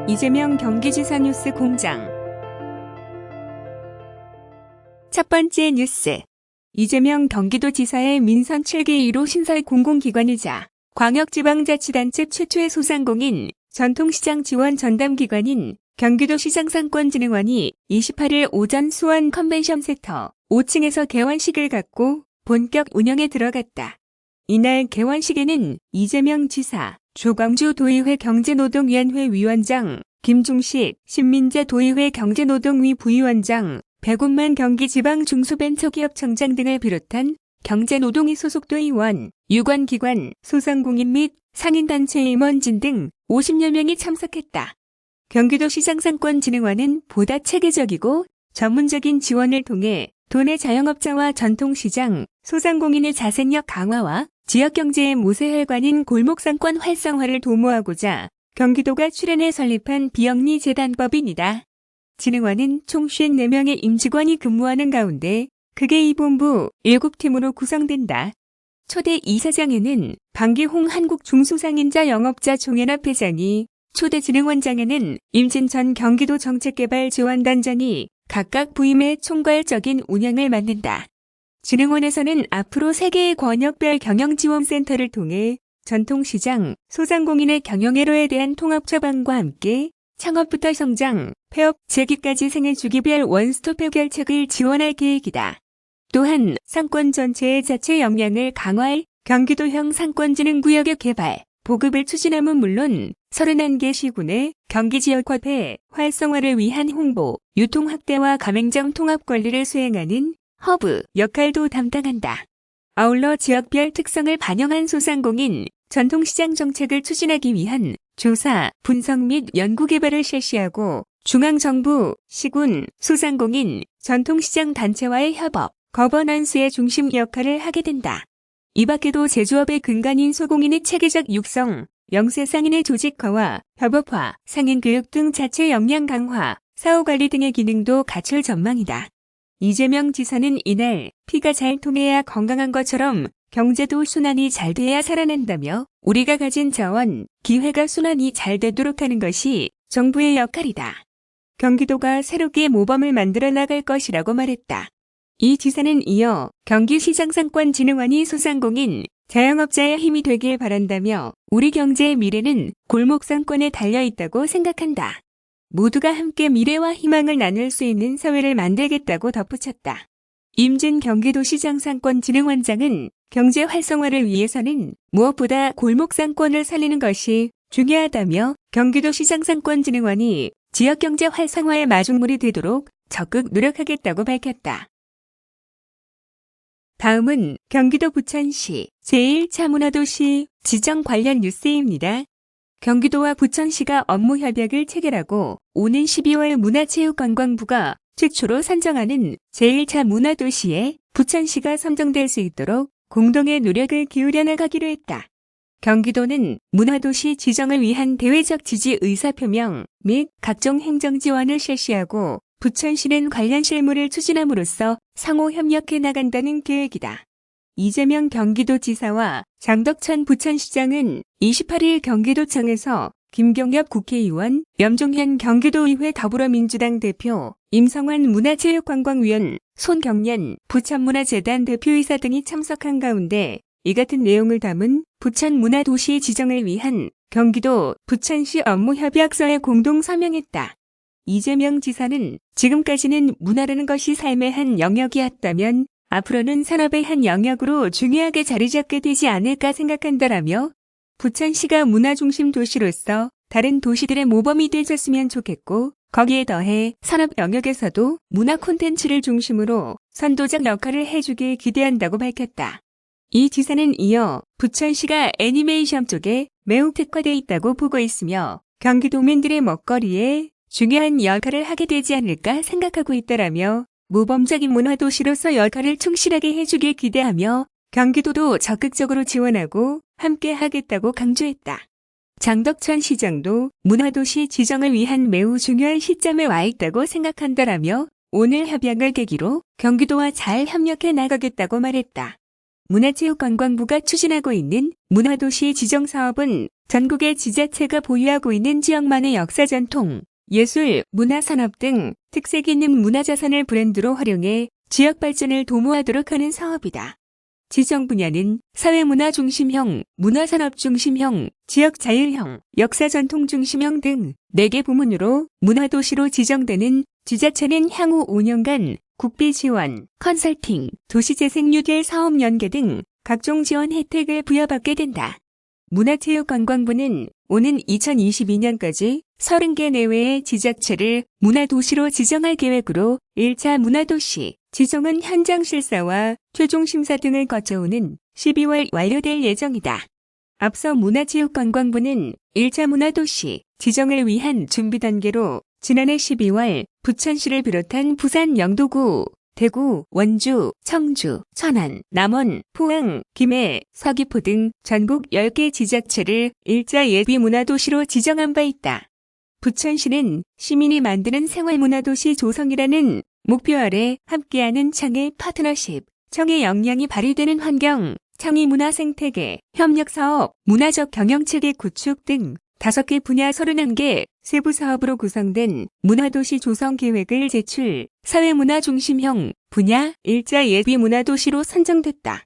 이재명 경기지사 뉴스 공장. 첫 번째 뉴스. 이재명 경기도지사의 민선 7기 1호 신설 공공기관이자 광역지방자치단체 최초의 소상공인 전통시장 지원 전담기관인 경기도시장상권진흥원이 28일 오전 수원 컨벤션센터 5층에서 개원식을 갖고 본격 운영에 들어갔다. 이날 개원식에는 이재명 지사, 조광주 도의회 경제노동위원회 위원장, 김중식 신민재 도의회 경제노동위 부위원장, 백운만 경기지방중소벤처기업청장 등을 비롯한 경제노동위 소속 도의원, 유관기관, 소상공인 및 상인단체 임원진 등 50여 명이 참석했다. 경기도시장상권진흥원은 보다 체계적이고 전문적인 지원을 통해 도내 자영업자와 전통시장, 소상공인의 자생력 강화와 지역경제의 모세혈관인 골목상권 활성화를 도모하고자 경기도가 출연해 설립한 비영리 재단법인이다. 진흥원은 총 54명의 임직원이 근무하는 가운데 크게이본부 7팀으로 구성된다. 초대 이사장에는 방기홍 한국중소상인자 영업자 종연합 회장이, 초대 진흥원장에는 임진천 경기도 정책개발지원단장이 각각 부임해 총괄적인 운영을 맡는다. 진흥원에서는 앞으로 3개의 권역별 경영지원센터를 통해 전통시장, 소상공인의 경영회로에 대한 통합 처방과 함께 창업부터 성장, 폐업, 재기까지 생애주기별 원스톱 해결책을 지원할 계획이다. 또한 상권 전체의 자체 역량을 강화할 경기도형 상권진흥구역의 개발, 보급을 추진함은 물론 31개 시군의 경기지역화폐 활성화를 위한 홍보, 유통 확대와 가맹점 통합 관리를 수행하는 허브 역할도 담당한다. 아울러 지역별 특성을 반영한 소상공인, 전통시장 정책을 추진하기 위한 조사, 분석 및 연구개발을 실시하고 중앙정부, 시군, 소상공인, 전통시장 단체와의 협업, 거버넌스의 중심 역할을 하게 된다. 이 밖에도 제조업의 근간인 소공인의 체계적 육성, 영세상인의 조직화와 협업화, 상인교육 등 자체 역량 강화, 사후관리 등의 기능도 갖출 전망이다. 이재명 지사는 이날 피가 잘 통해야 건강한 것처럼 경제도 순환이 잘 돼야 살아난다며 우리가 가진 자원, 기회가 순환이 잘 되도록 하는 것이 정부의 역할이다. 경기도가 새롭게 모범을 만들어 나갈 것이라고 말했다. 이 지사는 이어 경기시장상권진흥원이 소상공인, 자영업자의 힘이 되길 바란다며 우리 경제의 미래는 골목상권에 달려있다고 생각한다. 모두가 함께 미래와 희망을 나눌 수 있는 사회를 만들겠다고 덧붙였다. 임진 경기도시장상권진흥원장은 경제 활성화를 위해서는 무엇보다 골목상권을 살리는 것이 중요하다며 경기도시장상권진흥원이 지역경제 활성화의 마중물이 되도록 적극 노력하겠다고 밝혔다. 다음은 경기도 부천시 제1차 문화도시 지정 관련 뉴스입니다. 경기도와 부천시가 업무 협약을 체결하고 오는 12월 문화체육관광부가 최초로 선정하는 제1차 문화도시에 부천시가 선정될 수 있도록 공동의 노력을 기울여 나가기로 했다. 경기도는 문화도시 지정을 위한 대외적 지지 의사표명 및 각종 행정 지원을 실시하고 부천시는 관련 실무를 추진함으로써 상호 협력해 나간다는 계획이다. 이재명 경기도지사와 장덕천 부천시장은 28일 경기도청에서 김경엽 국회의원, 염종현 경기도의회 더불어민주당 대표, 임성환 문화체육관광위원, 손경련 부천문화재단 대표이사 등이 참석한 가운데 이 같은 내용을 담은 부천문화도시 지정을 위한 경기도 부천시 업무협약서에 공동 서명했다. 이재명 지사는 지금까지는 문화라는 것이 삶의 한 영역이었다면 앞으로는 산업의 한 영역으로 중요하게 자리 잡게 되지 않을까 생각한다라며 부천시가 문화중심 도시로서 다른 도시들의 모범이 되었으면 좋겠고 거기에 더해 산업 영역에서도 문화 콘텐츠를 중심으로 선도적 역할을 해주길 기대한다고 밝혔다. 이 지사는 이어 부천시가 애니메이션 쪽에 매우 특화되어 있다고 보고 있으며 경기도민들의 먹거리에 중요한 역할을 하게 되지 않을까 생각하고 있다라며 모범적인 문화도시로서 역할을 충실하게 해주길 기대하며 경기도도 적극적으로 지원하고 함께 하겠다고 강조했다. 장덕천 시장도 문화도시 지정을 위한 매우 중요한 시점에 와 있다고 생각한다라며 오늘 협약을 계기로 경기도와 잘 협력해 나가겠다고 말했다. 문화체육관광부가 추진하고 있는 문화도시 지정 사업은 전국의 지자체가 보유하고 있는 지역만의 역사 전통, 예술, 문화산업 등 특색 있는 문화자산을 브랜드로 활용해 지역 발전을 도모하도록 하는 사업이다. 지정 분야는 사회문화 중심형, 문화산업 중심형, 지역자율형, 역사전통 중심형 등 4개 부문으로 문화도시로 지정되는 지자체는 향후 5년간 국비 지원, 컨설팅, 도시재생 뉴딜 사업 연계 등 각종 지원 혜택을 부여받게 된다. 문화체육관광부는 오는 2022년까지 30개 내외의 지자체를 문화도시로 지정할 계획으로 1차 문화도시 지정은 현장 실사와 최종 심사 등을 거쳐오는 12월 완료될 예정이다. 앞서 문화체육관광부는 1차 문화도시 지정을 위한 준비 단계로 지난해 12월 부천시를 비롯한 부산 영도구, 대구, 원주, 청주, 천안, 남원, 포항, 김해, 서귀포 등 전국 10개 지자체를 1차 예비문화도시로 지정한 바 있다. 부천시는 시민이 만드는 생활문화도시 조성이라는 목표 아래 함께하는 창의 파트너십, 청의 역량이 발휘되는 환경, 청의 문화 생태계, 협력사업, 문화적 경영체계 구축 등 5개 분야 31개 세부 사업으로 구성된 문화도시 조성 계획을 제출, 사회문화 중심형 분야 1차 예비문화도시로 선정됐다.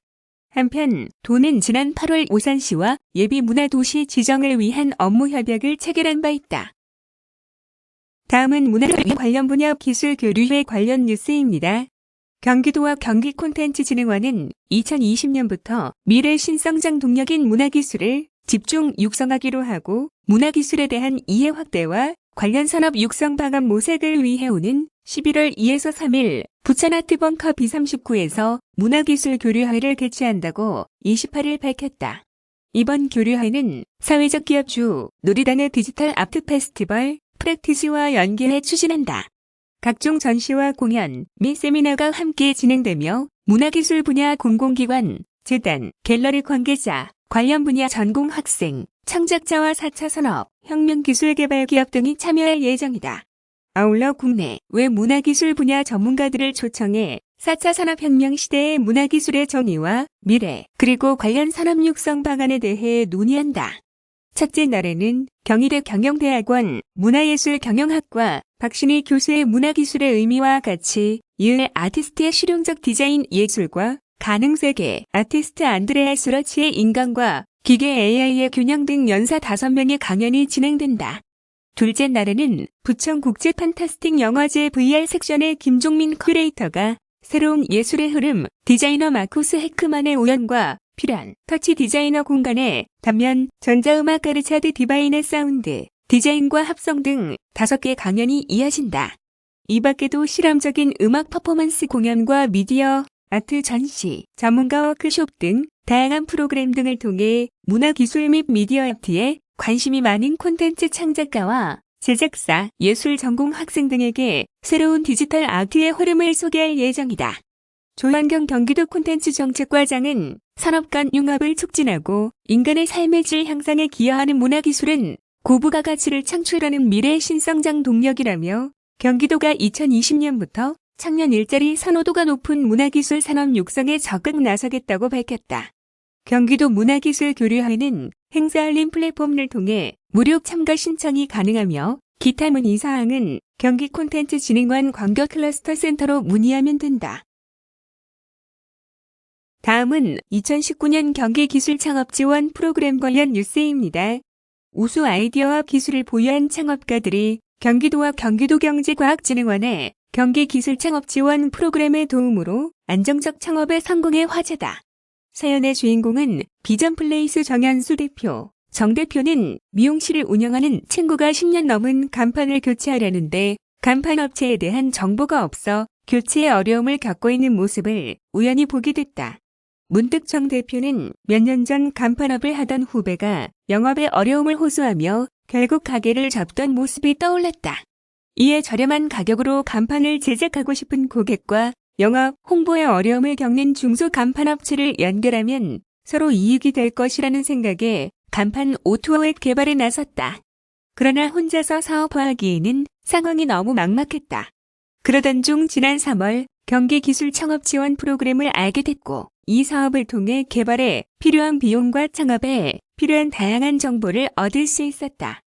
한편 도는 지난 8월 오산시와 예비문화도시 지정을 위한 업무 협약을 체결한 바 있다. 다음은 문화 관련 분야 기술 교류회 관련 뉴스입니다. 경기도와 경기콘텐츠진흥원은 2020년부터 미래 신성장 동력인 문화기술을 집중 육성하기로 하고 문화기술에 대한 이해 확대와 관련 산업 육성 방안 모색을 위해 오는 11월 2에서 3일 부천아트벙커 B39에서 문화기술 교류회를 개최한다고 28일 밝혔다. 이번 교류회는 사회적 기업 주 놀이단의 디지털 아트 페스티벌 프랙티스와 연계해 추진한다. 각종 전시와 공연 및 세미나가 함께 진행되며 문화기술 분야 공공기관, 재단, 갤러리 관계자, 관련 분야 전공 학생, 창작자와 4차 산업, 혁명기술개발 기업 등이 참여할 예정이다. 아울러 국내 외 문화기술 분야 전문가들을 초청해 4차 산업혁명 시대의 문화기술의 정의와 미래, 그리고 관련 산업 육성 방안에 대해 논의한다. 첫째 날에는 경희대 경영대학원 문화예술경영학과 박신희 교수의 문화기술의 의미와 같이 이을 아티스트의 실용적 디자인 예술과 가능세계 아티스트 안드레아 스러치의 인간과 기계 AI의 균형 등 연사 5명의 강연이 진행된다. 둘째 날에는 부천 국제 판타스틱 영화제 VR 섹션의 김종민 큐레이터가 새로운 예술의 흐름 디자이너 마쿠스 헤크만의 우연과 필연 터치 디자이너 공간에 단면 전자음악 가르차드 디바인의 사운드 디자인과 합성 등 5개 강연이 이어진다. 이 밖에도 실험적인 음악 퍼포먼스 공연과 미디어, 아트 전시, 전문가 워크숍 등 다양한 프로그램 등을 통해 문화기술 및 미디어 아트에 관심이 많은 콘텐츠 창작가와 제작사, 예술 전공 학생 등에게 새로운 디지털 아트의 흐름을 소개할 예정이다. 조현경 경기도 콘텐츠 정책과장은 산업 간 융합을 촉진하고 인간의 삶의 질 향상에 기여하는 문화기술은 고부가 가치를 창출하는 미래의 신성장 동력이라며 경기도가 2020년부터 청년 일자리 선호도가 높은 문화기술 산업 육성에 적극 나서겠다고 밝혔다. 경기도 문화기술교류회는 행사 알림 플랫폼을 통해 무료 참가 신청이 가능하며 기타 문의사항은 경기콘텐츠진흥원 광교클러스터 센터로 문의하면 된다. 다음은 2019년 경기기술창업지원 프로그램 관련 뉴스입니다. 우수 아이디어와 기술을 보유한 창업가들이 경기도와 경기도경제과학진흥원의 경기기술창업지원 프로그램의 도움으로 안정적 창업에 성공해 화제다. 사연의 주인공은 비전플레이스 정현수 대표. 정 대표는 미용실을 운영하는 친구가 10년 넘은 간판을 교체하려는데 간판 업체에 대한 정보가 없어 교체에 어려움을 겪고 있는 모습을 우연히 보게 됐다. 문득 정 대표는 몇 년 전 간판업을 하던 후배가 영업에 어려움을 호소하며 결국 가게를 접던 모습이 떠올랐다. 이에 저렴한 가격으로 간판을 제작하고 싶은 고객과 영업, 홍보에 어려움을 겪는 중소 간판업체를 연결하면 서로 이익이 될 것이라는 생각에 간판 오토어웹 개발에 나섰다. 그러나 혼자서 사업화하기에는 상황이 너무 막막했다. 그러던 중 지난 3월 경기기술창업지원 프로그램을 알게 됐고 이 사업을 통해 개발에 필요한 비용과 창업에 필요한 다양한 정보를 얻을 수 있었다.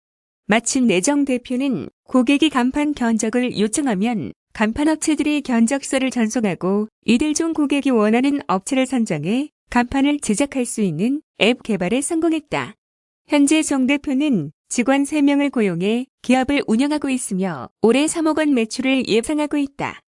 마침내 정 대표는 고객이 간판 견적을 요청하면 간판업체들이 견적서를 전송하고 이들 중 고객이 원하는 업체를 선정해 간판을 제작할 수 있는 앱 개발에 성공했다. 현재 정 대표는 직원 3명을 고용해 기업을 운영하고 있으며 올해 3억 원 매출을 예상하고 있다.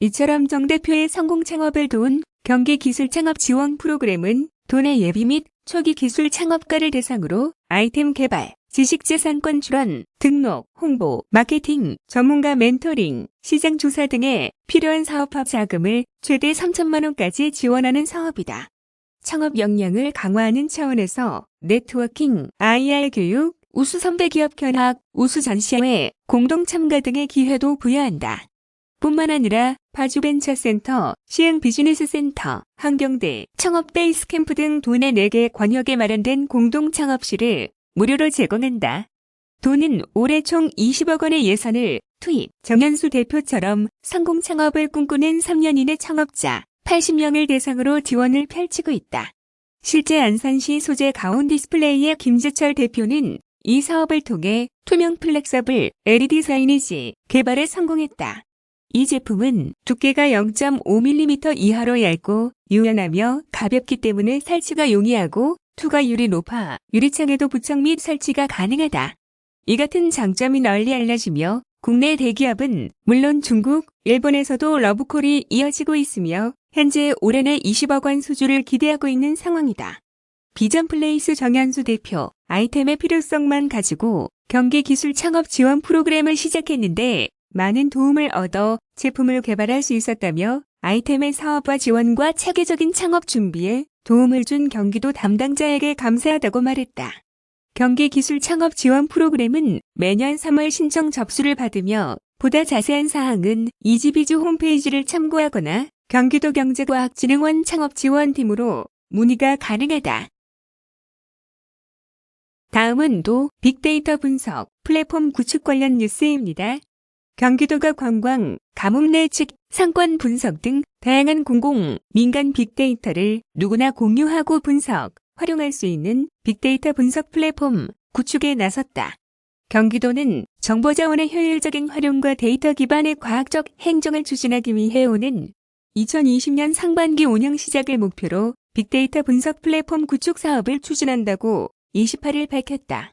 이처럼 정 대표의 성공 창업을 도운 경기 기술 창업 지원 프로그램은 도내 예비 및 초기 기술 창업가를 대상으로 아이템 개발, 지식재산권 출원, 등록, 홍보, 마케팅, 전문가 멘토링, 시장 조사 등에 필요한 사업화 자금을 최대 3천만 원까지 지원하는 사업이다. 창업 역량을 강화하는 차원에서 네트워킹, IR 교육, 우수 선배 기업 견학, 우수 전시회, 공동 참가 등의 기회도 부여한다. 뿐만 아니라 파주벤처센터, 시흥비즈니스센터, 한경대, 창업 베이스캠프 등 도내 4개 권역에 마련된 공동 창업실을 무료로 제공한다. 도는 올해 총 20억 원의 예산을 투입, 정현수 대표처럼 성공 창업을 꿈꾸는 3년인의 창업자 80명을 대상으로 지원을 펼치고 있다. 실제 안산시 소재 가온 디스플레이의 김재철 대표는 이 사업을 통해 투명 플렉서블 LED 사이니지 개발에 성공했다. 이 제품은 두께가 0.5mm 이하로 얇고 유연하며 가볍기 때문에 설치가 용이하고 투과율이 높아 유리창에도 부착 및 설치가 가능하다. 이 같은 장점이 널리 알려지며 국내 대기업은 물론 중국, 일본에서도 러브콜이 이어지고 있으며 현재 올해내 20억 원 수주를 기대하고 있는 상황이다. 비전플레이스 정현수 대표, 아이템의 필요성만 가지고 경기 기술 창업 지원 프로그램을 시작했는데 많은 도움을 얻어 제품을 개발할 수 있었다며 아이템의 사업화 지원과 체계적인 창업 준비에 도움을 준 경기도 담당자에게 감사하다고 말했다. 경기 기술 창업 지원 프로그램은 매년 3월 신청 접수를 받으며 보다 자세한 사항은 이지비주 홈페이지를 참고하거나 경기도경제과학진흥원 창업지원팀으로 문의가 가능하다. 다음은 도 빅데이터 분석, 플랫폼 구축 관련 뉴스입니다. 경기도가 관광, 가뭄 예측, 상권 분석 등 다양한 공공, 민간 빅데이터를 누구나 공유하고 분석, 활용할 수 있는 빅데이터 분석 플랫폼 구축에 나섰다. 경기도는 정보자원의 효율적인 활용과 데이터 기반의 과학적 행정을 추진하기 위해 오는 2020년 상반기 운영 시작을 목표로 빅데이터 분석 플랫폼 구축 사업을 추진한다고 28일 밝혔다.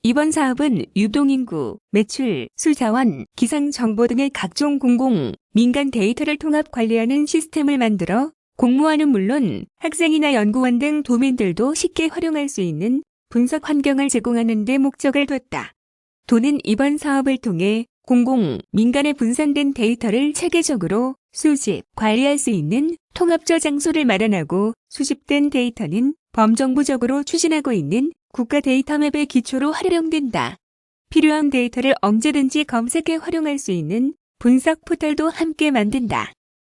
이번 사업은 유동인구, 매출, 수자원, 기상정보 등의 각종 공공, 민간 데이터를 통합 관리하는 시스템을 만들어 공무원은 물론 학생이나 연구원 등 도민들도 쉽게 활용할 수 있는 분석 환경을 제공하는 데 목적을 뒀다. 도는 이번 사업을 통해 공공, 민간에 분산된 데이터를 체계적으로 수집, 관리할 수 있는 통합 저장소를 마련하고 수집된 데이터는 범정부적으로 추진하고 있는 국가 데이터 맵의 기초로 활용된다. 필요한 데이터를 언제든지 검색해 활용할 수 있는 분석 포털도 함께 만든다.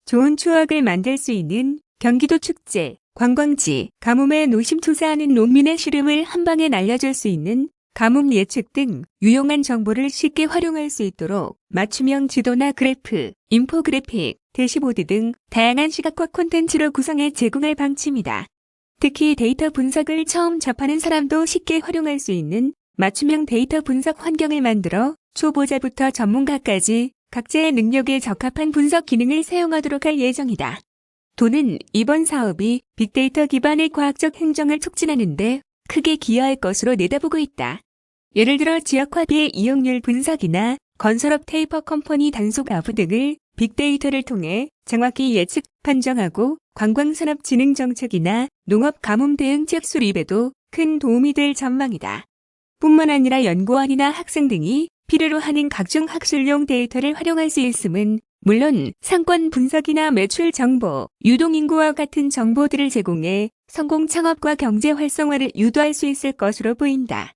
좋은 추억을 만들 수 있는 경기도 축제, 관광지, 가뭄에 노심초사하는 농민의 시름을 한 방에 날려줄 수 있는 가뭄 예측 등 유용한 정보를 쉽게 활용할 수 있도록 맞춤형 지도나 그래프, 인포그래픽, 대시보드 등 다양한 시각화 콘텐츠로 구성해 제공할 방침이다. 특히 데이터 분석을 처음 접하는 사람도 쉽게 활용할 수 있는 맞춤형 데이터 분석 환경을 만들어 초보자부터 전문가까지 각자의 능력에 적합한 분석 기능을 사용하도록 할 예정이다. 도는 이번 사업이 빅데이터 기반의 과학적 행정을 촉진하는 데 크게 기여할 것으로 내다보고 있다. 예를 들어 지역화비의 이용률 분석이나 건설업 테이퍼 컴퍼니 단속 여부 등을 빅데이터를 통해 정확히 예측, 판정하고 관광산업 진흥 정책이나 농업 가뭄 대응책 수립에도 큰 도움이 될 전망이다. 뿐만 아니라 연구원이나 학생 등이 필요로 하는 각종 학술용 데이터를 활용할 수 있음은 물론 상권 분석이나 매출 정보, 유동인구와 같은 정보들을 제공해 성공 창업과 경제 활성화를 유도할 수 있을 것으로 보인다.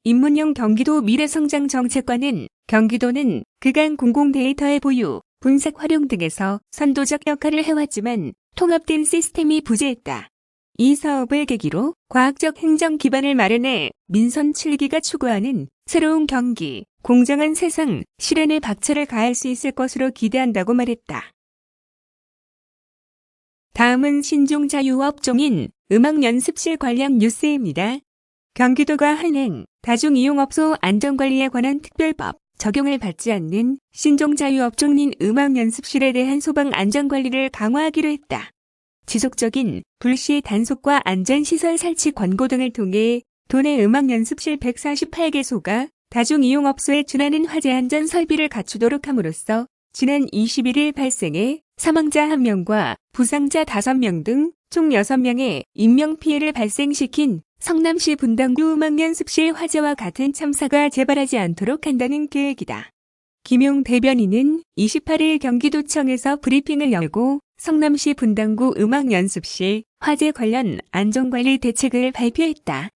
입문용 경기도 미래성장 정책과는 경기도는 그간 공공 데이터의 보유, 분석 활용 등에서 선도적 역할을 해왔지만 통합된 시스템이 부재했다. 이 사업을 계기로 과학적 행정 기반을 마련해 민선 7기가 추구하는 새로운 경기, 공정한 세상, 실현에 박차를 가할 수 있을 것으로 기대한다고 말했다. 다음은 신종자유업종인 음악연습실 관련 뉴스입니다. 경기도가 한행 다중이용업소 안전관리에 관한 특별법 적용을 받지 않는 신종자유업종인 음악연습실에 대한 소방 안전관리를 강화하기로 했다. 지속적인 불시 단속과 안전시설 설치 권고 등을 통해 도내 음악연습실 148개소가 다중이용업소에 준하는 화재 안전 설비를 갖추도록 함으로써 지난 21일 발생해 사망자 1명과 부상자 5명 등 총 6명의 인명피해를 발생시킨 성남시 분당구 음악연습실 화재와 같은 참사가 재발하지 않도록 한다는 계획이다. 김용 대변인은 28일 경기도청에서 브리핑을 열고 성남시 분당구 음악연습실 화재 관련 안전관리 대책을 발표했다.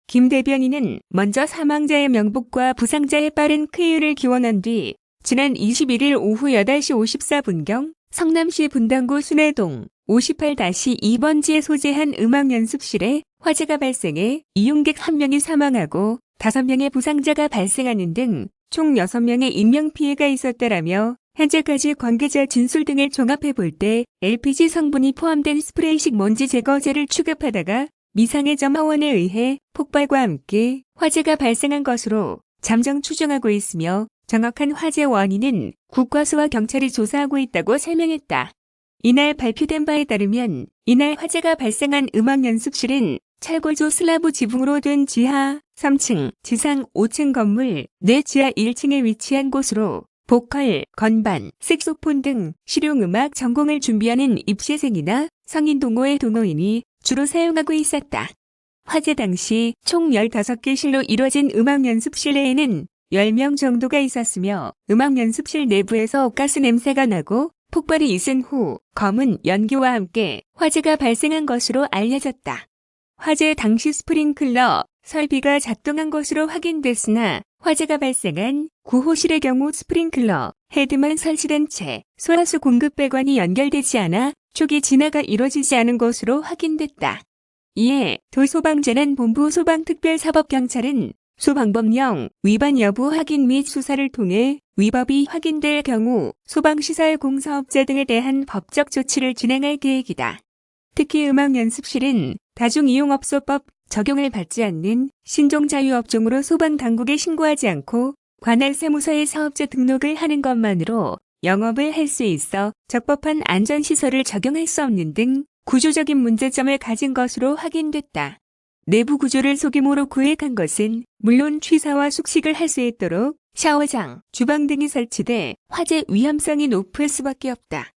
김 대변인은 먼저 사망자의 명복과 부상자의 빠른 쾌유를 기원한 뒤 지난 21일 오후 8시 54분경 성남시 분당구 순회동 58-2번지에 소재한 음악연습실에 화재가 발생해 이용객 1명이 사망하고 5명의 부상자가 발생하는 등 총 6명의 인명피해가 있었다라며 현재까지 관계자 진술 등을 종합해 볼 때 LPG 성분이 포함된 스프레이식 먼지 제거제를 취급하다가 미상의 점화원에 의해 폭발과 함께 화재가 발생한 것으로 잠정 추정하고 있으며 정확한 화재 원인은 국과수와 경찰이 조사하고 있다고 설명했다. 이날 발표된 바에 따르면 이날 화재가 발생한 음악연습실은 철골조 슬라브 지붕으로 된 지하 3층, 지상 5층 건물 내 지하 1층에 위치한 곳으로 보컬, 건반, 색소폰 등 실용음악 전공을 준비하는 입시생이나 성인 동호회 동호인이 주로 사용하고 있었다. 화재 당시 총 15개 실로 이뤄진 음악연습실내에는 10명 정도가 있었으며 음악연습실 내부에서 가스 냄새가 나고 폭발이 있은 후 검은 연기와 함께 화재가 발생한 것으로 알려졌다. 화재 당시 스프링클러 설비가 작동한 것으로 확인됐으나 화재가 발생한 구호실의 경우 스프링클러 헤드만 설치된 채 소화수 공급 배관이 연결되지 않아 초기 진화가 이뤄지지 않은 것으로 확인됐다. 이에 도소방재난본부 소방특별사법경찰은 소방법령 위반 여부 확인 및 수사를 통해 위법이 확인될 경우 소방시설 공사업자 등에 대한 법적 조치를 진행할 계획이다. 특히 음악연습실은 다중이용업소법 적용을 받지 않는 신종자유업종으로 소방당국에 신고하지 않고 관할 세무서에 사업자 등록을 하는 것만으로 영업을 할 수 있어 적법한 안전시설을 적용할 수 없는 등 구조적인 문제점을 가진 것으로 확인됐다. 내부 구조를 소규모로 구획한 것은 물론 취사와 숙식을 할 수 있도록 샤워장, 주방 등이 설치돼 화재 위험성이 높을 수밖에 없다.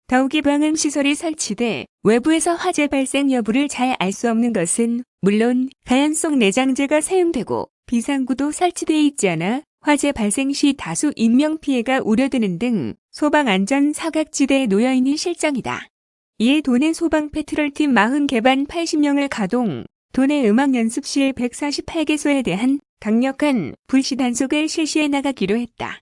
더욱이 방음시설이 설치돼 외부에서 화재 발생 여부를 잘 알 수 없는 것은 물론 가연성 내장재가 사용되고 비상구도 설치되어 있지 않아 화재 발생 시 다수 인명피해가 우려되는 등 소방안전 사각지대에 놓여있는 실정이다. 이에 도내 소방 패트롤팀 40개반 80명을 가동, 도내 음악연습실 148개소에 대한 강력한 불시 단속을 실시해 나가기로 했다.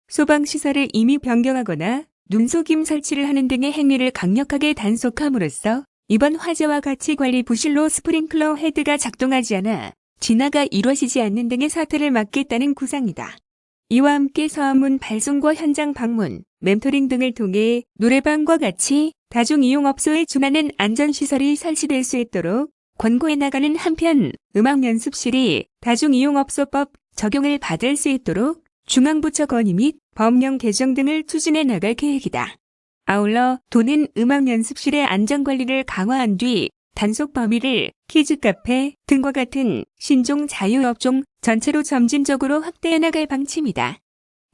소방시설을 이미 변경하거나 눈속임 설치를 하는 등의 행위를 강력하게 단속함으로써 이번 화재와 같이 관리 부실로 스프링클러 헤드가 작동하지 않아 진화가 이루어지지 않는 등의 사태를 막겠다는 구상이다. 이와 함께 서하문 발송과 현장 방문, 멘토링 등을 통해 노래방과 같이 다중이용업소에 준하는 안전시설이 설치될 수 있도록 권고해 나가는 한편 음악연습실이 다중이용업소법 적용을 받을 수 있도록 중앙부처 건의 및 법령 개정 등을 추진해 나갈 계획이다. 아울러 도는 음악연습실의 안전관리를 강화한 뒤 단속 범위를 키즈카페 등과 같은 신종 자유업종 전체로 점진적으로 확대해 나갈 방침이다.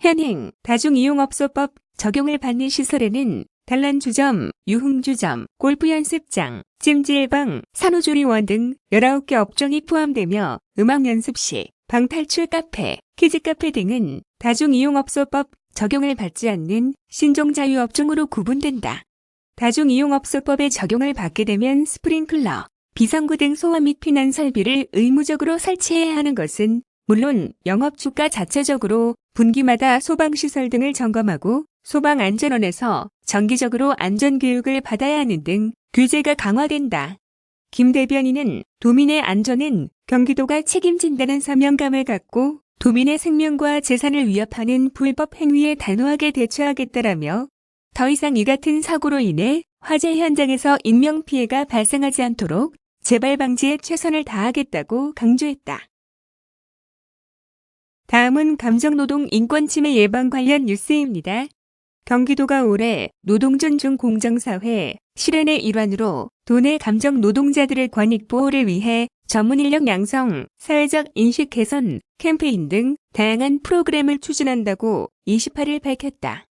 현행 다중이용업소법 적용을 받는 시설에는 단란주점, 유흥주점, 골프연습장, 찜질방, 산후조리원 등 19개 업종이 포함되며 음악연습실, 방탈출 카페, 키즈카페 등은 다중이용업소법 적용을 받지 않는 신종자유업종으로 구분된다. 다중이용업소법에 적용을 받게 되면 스프링클러, 비상구 등 소화 및 피난 설비를 의무적으로 설치해야 하는 것은 물론 영업주가 자체적으로 분기마다 소방시설 등을 점검하고 소방안전원에서 정기적으로 안전교육을 받아야 하는 등 규제가 강화된다. 김 대변인은 도민의 안전은 경기도가 책임진다는 사명감을 갖고 도민의 생명과 재산을 위협하는 불법 행위에 단호하게 대처하겠다라며 더 이상 이 같은 사고로 인해 화재 현장에서 인명피해가 발생하지 않도록 재발 방지에 최선을 다하겠다고 강조했다. 다음은 감정노동 인권침해 예방 관련 뉴스입니다. 경기도가 올해 노동존중 공정사회 실현의 일환으로 도내 감정 노동자들의 권익 보호를 위해 전문인력 양성, 사회적 인식 개선, 캠페인 등 다양한 프로그램을 추진한다고 28일 밝혔다.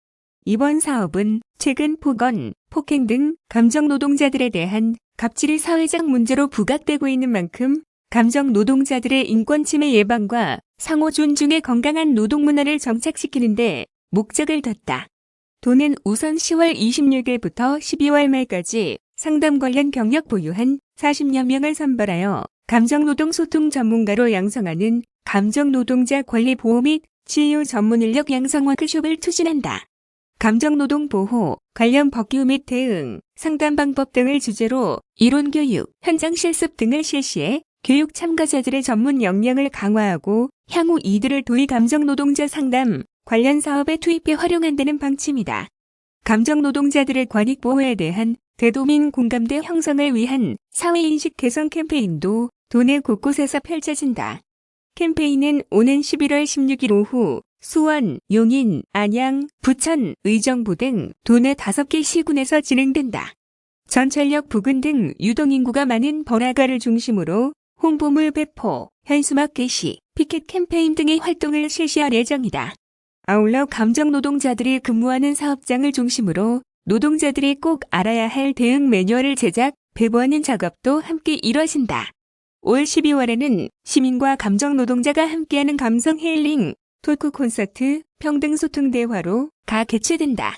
이번 사업은 최근 폭언, 폭행 등 감정 노동자들에 대한 갑질이 사회적 문제로 부각되고 있는 만큼 감정 노동자들의 인권 침해 예방과 상호 존중의 건강한 노동 문화를 정착시키는 데 목적을 뒀다. 도는 우선 10월 26일부터 12월 말까지 상담 관련 경력 보유한 40여 명을 선발하여 감정노동 소통 전문가로 양성하는 감정노동자 권리 보호 및 치유 전문 인력 양성 워크숍을 추진한다. 감정노동 보호, 관련 법규 및 대응, 상담 방법 등을 주제로 이론 교육, 현장 실습 등을 실시해 교육 참가자들의 전문 역량을 강화하고 향후 이들을 도의 감정노동자 상담, 관련 사업에 투입해 활용한다는 방침이다. 감정노동자들의 권익 보호에 대한 대도민 공감대 형성을 위한 사회인식 개선 캠페인도 도내 곳곳에서 펼쳐진다. 캠페인은 오는 11월 16일 오후 수원, 용인, 안양, 부천, 의정부 등 도내 5개 시군에서 진행된다. 전철역 부근 등 유동인구가 많은 번화가를 중심으로 홍보물 배포, 현수막 게시, 피켓 캠페인 등의 활동을 실시할 예정이다. 아울러 감정노동자들이 근무하는 사업장을 중심으로 노동자들이 꼭 알아야 할 대응 매뉴얼을 제작, 배부하는 작업도 함께 이뤄진다. 올 12월에는 시민과 감정노동자가 함께하는 감성 힐링, 토크 콘서트, 평등소통 대화로가 개최된다.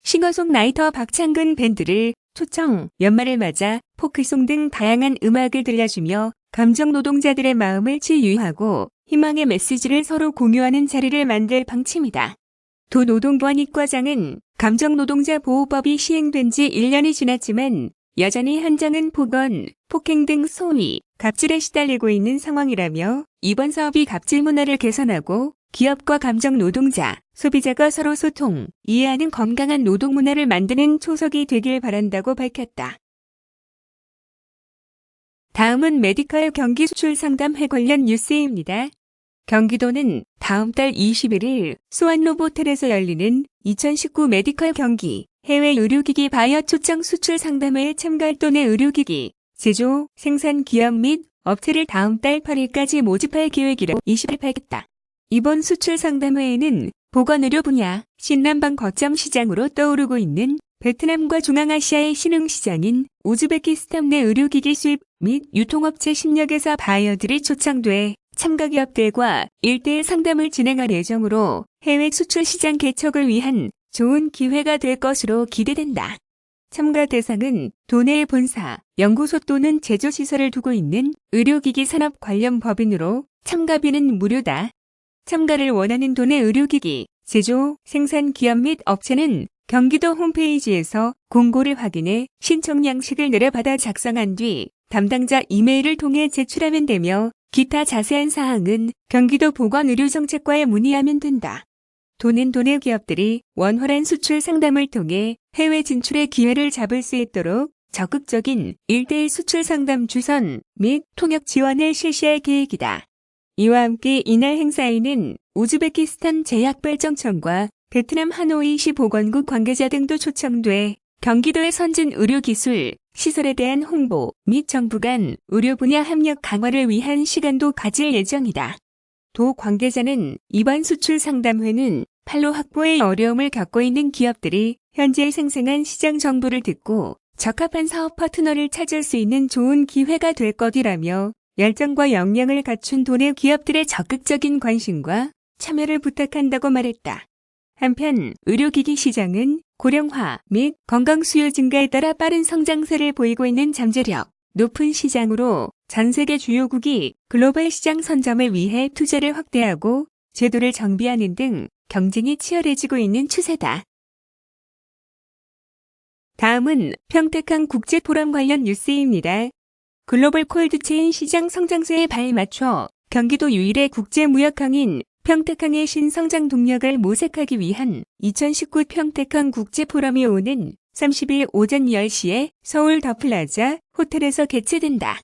싱어송라이터 박창근 밴드를 초청, 연말을 맞아 포크송 등 다양한 음악을 들려주며 감정노동자들의 마음을 치유하고 희망의 메시지를 서로 공유하는 자리를 만들 방침이다. 도노동권익과장은 감정노동자 보호법이 시행된 지 1년이 지났지만 여전히 현장은 폭언, 폭행 등 소위, 갑질에 시달리고 있는 상황이라며 이번 사업이 갑질 문화를 개선하고 기업과 감정노동자, 소비자가 서로 소통, 이해하는 건강한 노동 문화를 만드는 초석이 되길 바란다고 밝혔다. 다음은 메디컬 경기 수출 상담회 관련 뉴스입니다. 경기도는 다음 달 21일 수완로보텔에서 열리는 2019 메디컬 경기 해외 의료기기 바이어 초청 수출 상담회에 참가할 도내 의료기기 제조, 생산 기업 및 업체를 다음 달 8일까지 모집할 계획이라고 20일 밝혔다. 이번 수출 상담회에는 보건의료 분야 신남방 거점 시장으로 떠오르고 있는 베트남과 중앙아시아의 신흥시장인 우즈베키스탄 내 의료기기 수입 및 유통업체 10여 개사 바이어들이 초청돼 참가 기업들과 1대1 상담을 진행할 예정으로 해외 수출 시장 개척을 위한 좋은 기회가 될 것으로 기대된다. 참가 대상은 도내의 본사, 연구소 또는 제조시설을 두고 있는 의료기기 산업 관련 법인으로 참가비는 무료다. 참가를 원하는 도내 의료기기, 제조, 생산 기업 및 업체는 경기도 홈페이지에서 공고를 확인해 신청 양식을 내려받아 작성한 뒤 담당자 이메일을 통해 제출하면 되며 기타 자세한 사항은 경기도 보건의료정책과에 문의하면 된다. 도는 도내 기업들이 원활한 수출 상담을 통해 해외 진출의 기회를 잡을 수 있도록 적극적인 1대1 수출 상담 주선 및 통역 지원을 실시할 계획이다. 이와 함께 이날 행사에는 우즈베키스탄 제약발전청과 베트남 하노이시 보건국 관계자 등도 초청돼 경기도의 선진 의료기술, 시설에 대한 홍보 및 정부 간 의료 분야 협력 강화를 위한 시간도 가질 예정이다. 도 관계자는 이번 수출 상담회는 판로 확보에 어려움을 겪고 있는 기업들이 현재 생생한 시장 정보를 듣고 적합한 사업 파트너를 찾을 수 있는 좋은 기회가 될 것이라며 열정과 역량을 갖춘 도내 기업들의 적극적인 관심과 참여를 부탁한다고 말했다. 한편 의료기기 시장은 고령화 및 건강 수요 증가에 따라 빠른 성장세를 보이고 있는 잠재력 높은 시장으로 전 세계 주요국이 글로벌 시장 선점을 위해 투자를 확대하고 제도를 정비하는 등 경쟁이 치열해지고 있는 추세다. 다음은 평택항 국제포럼 관련 뉴스입니다. 글로벌 콜드체인 시장 성장세에 발맞춰 경기도 유일의 국제무역항인 평택항의 신성장 동력을 모색하기 위한 2019 평택항 국제포럼이 오는 30일 오전 10시에 서울 더플라자 호텔에서 개최된다.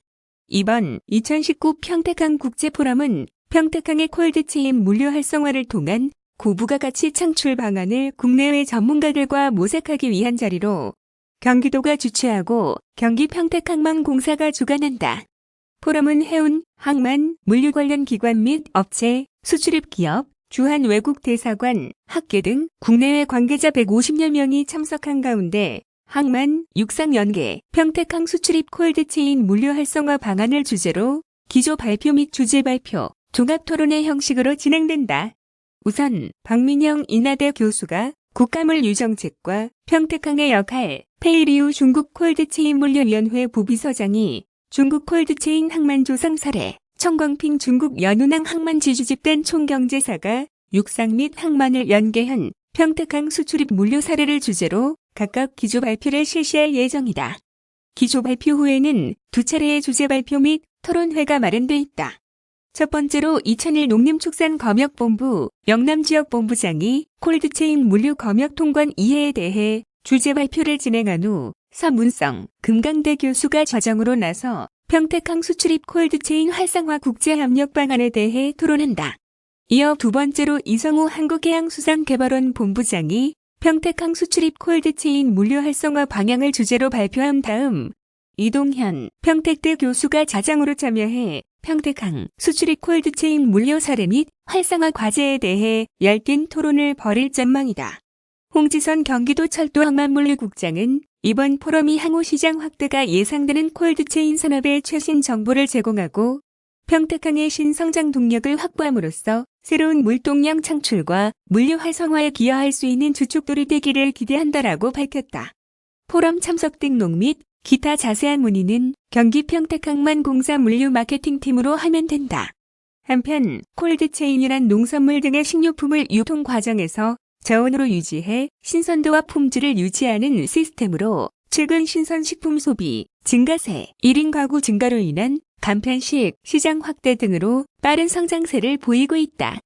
이번 2019 평택항 국제포럼은 평택항의 콜드체인 물류 활성화를 통한 고부가가치 창출 방안을 국내외 전문가들과 모색하기 위한 자리로 경기도가 주최하고 경기 평택항만공사가 주관한다. 포럼은 해운, 항만, 물류 관련 기관 및 업체, 수출입 기업, 주한 외국 대사관, 학계 등 국내외 관계자 150여 명이 참석한 가운데 항만, 육상연계, 평택항 수출입 콜드체인 물류 활성화 방안을 주제로 기조 발표 및 주제 발표, 종합 토론회 형식으로 진행된다. 우선 박민영 인하대 교수가 국가물 유정책과 평택항의 역할, 페이리우 중국 콜드체인 물류위원회 부비서장이 중국 콜드체인 항만조상 사례, 청광핑 중국 연운항 항만 지주집단 총경제사가 육상 및 항만을 연계한 평택항 수출입 물류 사례를 주제로 각각 기조 발표를 실시할 예정이다. 기조 발표 후에는 두 차례의 주제 발표 및 토론회가 마련돼 있다. 첫 번째로 2001 농림축산검역본부 영남지역본부장이 콜드체인 물류 검역 통관 이해에 대해 주제 발표를 진행한 후 서문성, 금강대 교수가 좌정으로 나서 평택항 수출입 콜드체인 활성화 국제협력 방안에 대해 토론한다. 이어 두 번째로 이성우 한국해양수산개발원 본부장이 평택항 수출입 콜드체인 물류 활성화 방향을 주제로 발표한 다음 이동현 평택대 교수가 좌장으로 참여해 평택항 수출입 콜드체인 물류 사례 및 활성화 과제에 대해 열띤 토론을 벌일 전망이다. 홍지선 경기도 철도항만물류국장은 이번 포럼이 향후 시장 확대가 예상되는 콜드체인 산업에 최신 정보를 제공하고 평택항의 신성장 동력을 확보함으로써 새로운 물동량 창출과 물류 활성화에 기여할 수 있는 주축돌이 되기를 기대한다라고 밝혔다. 포럼 참석 등록 및 기타 자세한 문의는 경기 평택항만공사 물류 마케팅팀으로 하면 된다. 한편 콜드체인이란 농산물 등의 식료품을 유통 과정에서 저온으로 유지해 신선도와 품질을 유지하는 시스템으로 최근 신선식품 소비, 증가세, 1인 가구 증가로 인한 간편식 시장 확대 등으로 빠른 성장세를 보이고 있다.